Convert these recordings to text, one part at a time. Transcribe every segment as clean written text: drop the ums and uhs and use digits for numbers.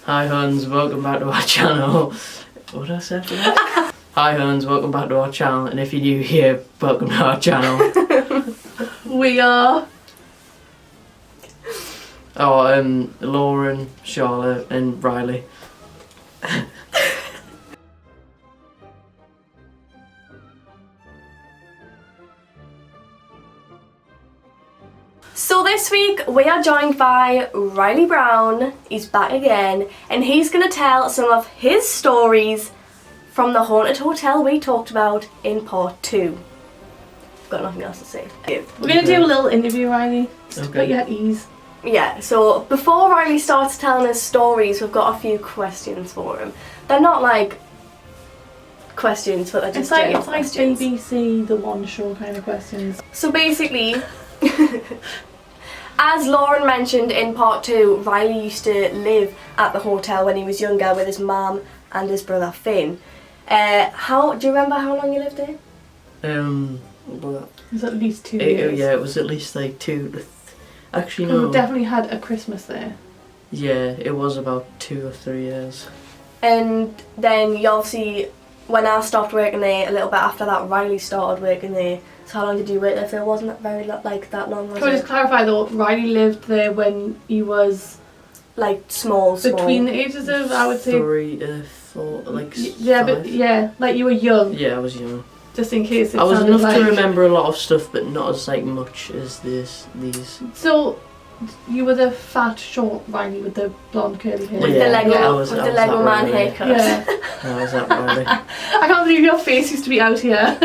Hi Huns, welcome back to our channel. What did I say after that? Hi Huns, welcome back to our channel, and if you're new here, welcome to our channel. We are... Lauren, Charlotte and Reilly. So this week we are joined by Reilly Brown. He's back again and he's going to tell some of his stories from the haunted hotel we talked about in part 2. I've got nothing else to say. We're going to do a little interview, Reilly. Just put you at ease. Yeah, so before Reilly starts telling his stories, we've got a few questions for him. They're not like questions, but they're just It's like questions. BBC The One Show kind of questions. So basically, as Lauren mentioned in part 2, Reilly used to live at the hotel when he was younger with his mum and his brother Finn. Do you remember how long you lived there? It It was at least 2 years. Yeah, it was at least like 2. Actually, no. We definitely had a Christmas there. Yeah, it was about 2 or 3 years. And then you obviously, when I stopped working there, a little bit after that, Reilly started working there. So how long did you work there? If it wasn't very like that long, was Can we it? just clarify though, Reilly lived there when he was Like small. between the ages of, I would say... 3 to 4, like Yeah, 5. but yeah, like you were young. Yeah, I was young. Just in case it I was sounded enough like... to remember a lot of stuff, but not as like much as these. So, you were the fat, short Reilly with the blonde curly hair. With Yeah, the Lego, I was with the that Lego man Reilly. haircut. Yeah. I was that Reilly. I can't believe your face used to be out here.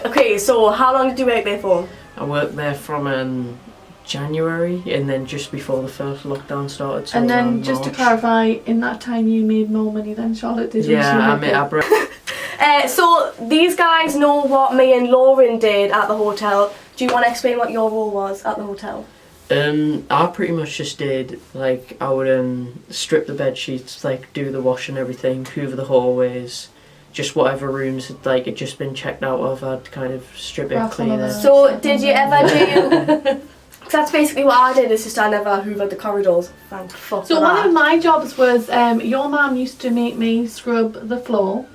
Okay, so how long did you work there for? I worked there from January, and then just before the first lockdown started. So And then, around just to March. clarify, in that time you made more money than Charlotte did when she Yeah, worked there. So these guys know what me and Lauren did at the hotel. Do you want to explain what your role was at the hotel? I pretty much just did, like, I would strip the bed sheets, like, do the wash and everything, hoover the hallways, just whatever rooms had, like, had just been checked out of, I'd kind of strip it, Raffle clean and it. that. So did you ever do... Cause that's basically what I did, it's just I never hoovered the corridors. Thank fuck So for one that. of my jobs was, your mum used to make me scrub the floor,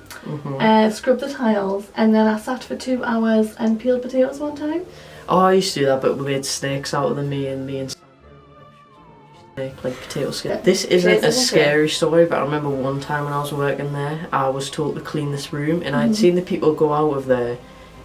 scrub the tiles, and then I sat for 2 hours and peeled potatoes one time. Oh, I used to do that, but we made snakes out of them, me and Sandra, like potato skin. This isn't a scary story, but I remember one time when I was working there, I was told to clean this room, and I'd seen the people go out of there,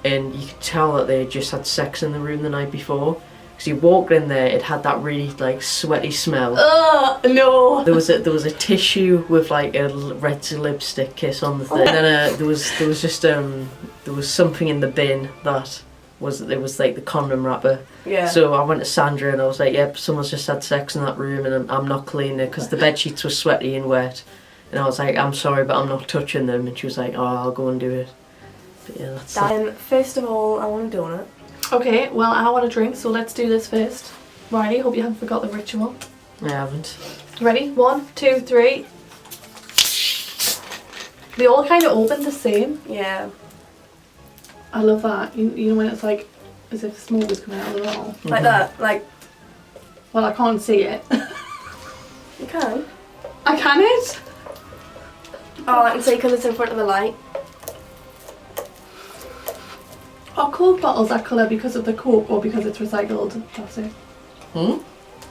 and you could tell that they had just had sex in the room the night before. Because you walked in there, it had that really like sweaty smell. Ugh, no. There was a tissue with like a red lipstick kiss on the thing. And then there was something in the bin that was like the condom wrapper. Yeah. So I went to Sandra and I was like, yep, someone's just had sex in that room and I'm not cleaning it because the bed sheets were sweaty and wet. And I was like, I'm sorry, but I'm not touching them. And she was like, oh, I'll go and do it. But yeah, that's that. First of all, I want a donut. Okay, well I want a drink, so let's do this first. Reilly, hope you haven't forgot the ritual. I haven't. Ready? 1, 2, 3. They all kind of open the same. Yeah. I love that. You know when it's like as if smoke is coming out of the wall. Like that. Like, Well, I can't see it. you can. I can it? Oh, I can see because it's in front of the light. Are Coke bottles that colour because of the Coke or because it's recycled plastic? Oh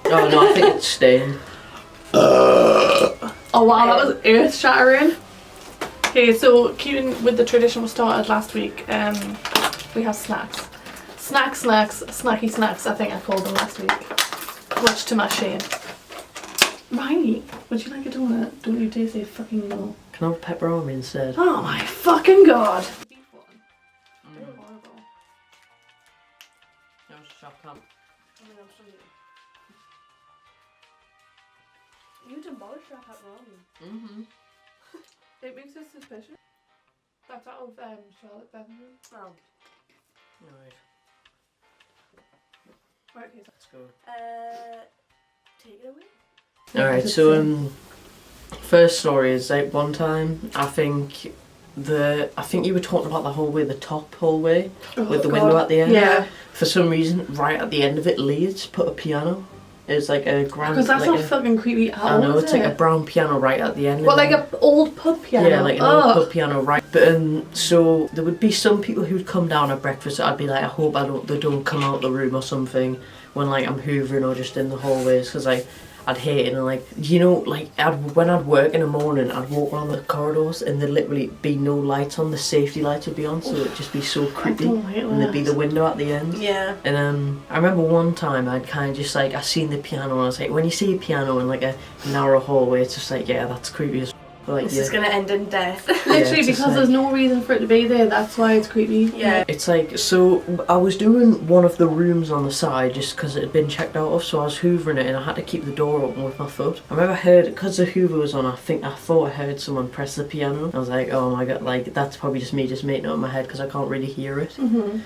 no, I think it's stained. Oh wow, that was earth shattering. Okay, so keeping with the tradition we started last week, we have snacks. Snacky snacks, I think I called them last week. Much to my shame. Reilly, would you like a donut? Don't you dare say fucking no. Can I have pepperoni instead? Oh my fucking god! You demolished that pepperoni. Mm-hmm. It makes us suspicious. That's out of Charlotte Bevan. Oh. Right, Right, okay, let's go. Take it away. Alright, so first story is like one time I think you were talking about the hallway, the top hallway with the window at the end. Yeah. For some reason, right at the end of it, Lee had put a piano. It's like a grand. Because that's like not fucking creepy at all. I know, is it's like it? a brown piano right at the end. What, like an old pub piano? Yeah, like an old pub piano, right? But so there would be some people who'd come down at breakfast. I'd be like, I hope they don't come out the room or something when like I'm hoovering or just in the hallways, because I'd hate it. And like, you know, like when I'd work in the morning, I'd walk around the corridors and there'd literally be no lights on. The safety lights would be on, so it'd just be so creepy. And there'd be the window at the end. Yeah. And I remember one time I'd kind of just like, I seen the piano and I was like, when you see a piano in like a narrow hallway, it's just like, yeah, that's creepy as like, this is gonna end in death. Literally, because there's no reason for it to be there, that's why it's creepy. Yeah. It's like, so I was doing one of the rooms on the side just because it had been checked out of, so I was hoovering it and I had to keep the door open with my foot. I remember because the hoover was on, I thought I heard someone press the piano. I was like, oh my god, like that's probably just me just making it up in my head because I can't really hear it. And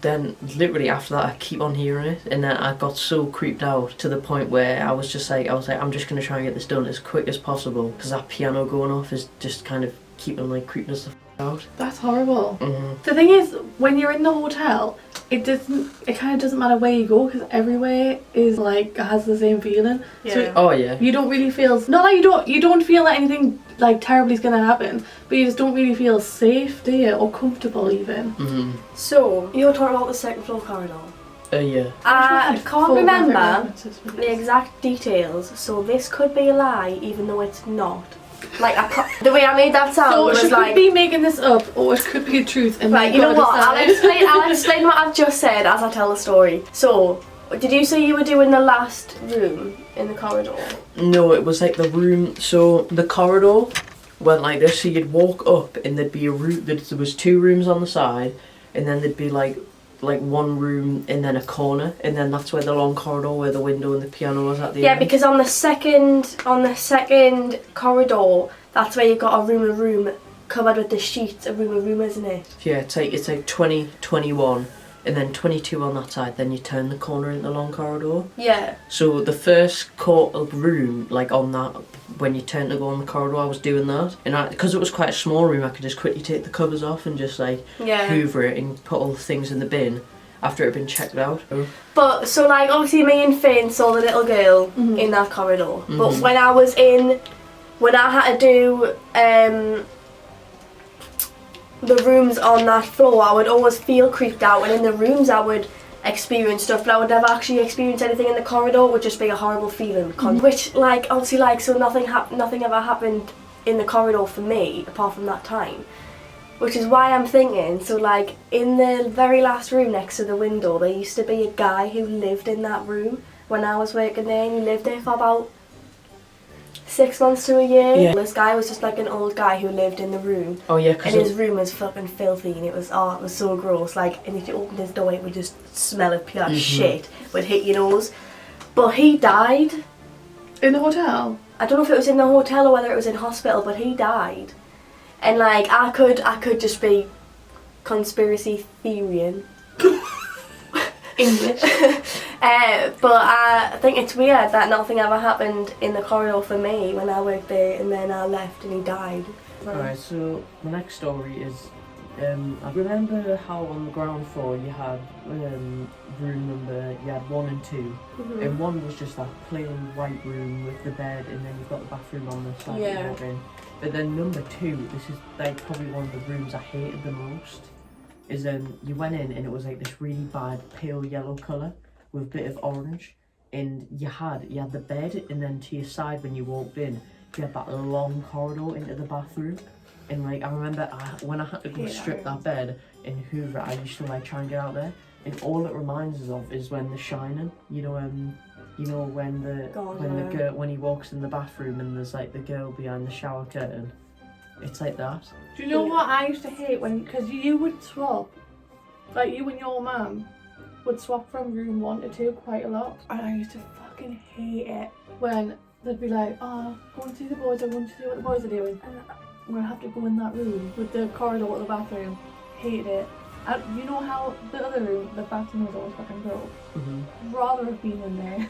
then literally after that I keep on hearing it, and then I got so creeped out to the point where I was like I'm just gonna try and get this done as quick as possible, because that piano going off is just kind of keeping like creeping us out. That's horrible. The thing is, when you're in the hotel, it kind of doesn't matter where you go, because everywhere is like has the same feeling. Yeah. So Oh yeah. you don't really feel, not that you don't feel that anything like terribly is gonna happen, but you just don't really feel safe, do you, or comfortable even. So you're talking about the second floor corridor. Yeah. I can't remember references for the this. exact details, so this could be a lie, even though it's not. Like the way I made that sound So was she like. could be making this up, or it could be the truth. And Right, you've you know gotta what? decide. I'll explain what I've just said as I tell the story. So, did you say you were doing the last room in the corridor? No, it was like the room. So the corridor went like this. So you'd walk up, and there'd be a room. There was 2 rooms on the side, and then there'd be like one room and then a corner, and then that's where the long corridor where the window and the piano was at the Yeah, end. because on the second corridor, that's where you've got a room covered with the sheets. A room, isn't it? Yeah, it's like 20, 21, and then 22 on that side. Then you turn the corner in the long corridor. Yeah. So the first room, like on that, when you turn to go on the corridor, I was doing that, and because it was quite a small room, I could just quickly take the covers off and just like hoover it and put all the things in the bin after it had been checked out. But so like obviously me and Finn saw the little girl in that corridor. But when I had to do the rooms on that floor, I would always feel creeped out, and in the rooms I would experience stuff, but I would never actually experience anything in the corridor. It would just be a horrible feeling. Which like obviously like so nothing ever happened in the corridor for me apart from that time. Which is why I'm thinking, so like in the very last room next to the window, there used to be a guy who lived in that room when I was working there, and he lived there for about 6 months to a year. Yeah. This guy was just like an old guy who lived in the room. Oh yeah, And his room was fucking filthy, and it was so gross. Like, and if you opened his door, it would just smell of pure shit. Would hit your nose. But he died. In the hotel? I don't know if it was in the hotel or whether it was in hospital, but he died. And like, I could just be conspiracy theorying. English. But I think it's weird that nothing ever happened in the corridor for me when I worked there, and then I left and he died. Alright, so the next story is, I remember how on the ground floor you had room number, you had 1 and 2, and 1 was just that plain white room with the bed, and then you've got the bathroom on the side that you walk in. But then number 2, this is like probably one of the rooms I hated the most, is you went in and it was like this really bad pale yellow colour with a bit of orange, and you had the bed, and then to your side when you walked in, you had that long corridor into the bathroom. And like, I remember when I had to go strip that bed and hoover it, I used to like try and get out there, and all it reminds us of is when The Shining, you know when he walks in the bathroom and there's like the girl behind the shower curtain. It's like that. Do you know what I used to hate because you would swap, like you and your mum would swap from room 1 to 2 quite a lot, and I used to fucking hate it when they'd be like, oh, go and see the boys, I want to see what the boys are doing, and I'm gonna have to go in that room with the corridor or the bathroom. Hated it. And you know how the other room, the bathroom was always fucking broke? I'd rather have been in there.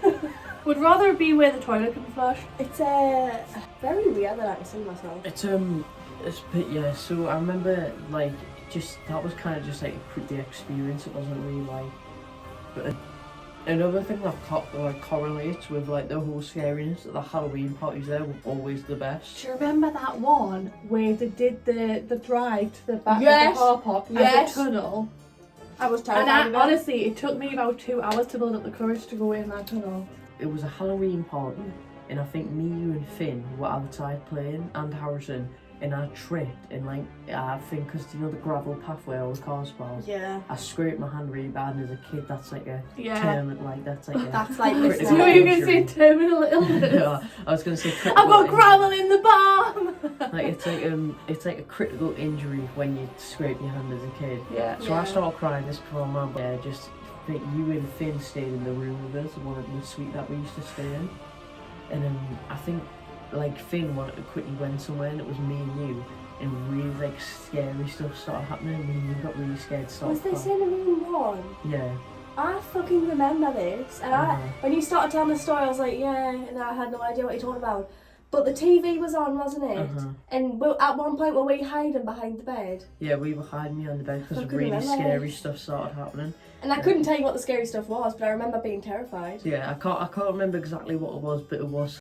Would rather be where the toilet can flush. It's very weird that I can see myself. It's but yeah. So I remember like that was kind of just like the experience. It wasn't really like, but Another thing that correlates with like the whole scariness of the Halloween parties there were always the best. Do you remember that one where they did the drive to the back Yes. of the car park and Yes. the tunnel? I was And terrified of it. honestly, it took me about 2 hours to build up the courage to go in that tunnel. It was a Halloween party, and I think me, you, and Finn were outside playing, and Harrison, and I tripped, and like I think because you know the gravel pathway all the cars pass. Yeah. I scraped my hand really bad, and as a kid, that's like a Yeah. term, like that's like a That's like So critical you were going to say injury. terminal illness? No, I was gonna say. I've got critical gravel in the bomb! injury. It's like a critical injury when you scrape your hand as a kid. Yeah. So I started crying this before Mum. Yeah, just think you and Finn stayed in the room with us, the one of the suite that we used to stay in. And I think like Finn wanted to quickly went somewhere, and it was me and you, and really like scary stuff started happening. Me and you got really scared. Was this in room 1? Yeah. I fucking remember this, and when you started telling the story, I was like, yeah, and I had no idea what you're talking about. But the TV was on, wasn't it? And at one point, were we hiding behind the bed? Yeah, we were hiding behind the bed because I couldn't really remember scary this. stuff started happening. And I couldn't tell you what the scary stuff was, but I remember being terrified. Yeah, I can't remember exactly what it was, but it was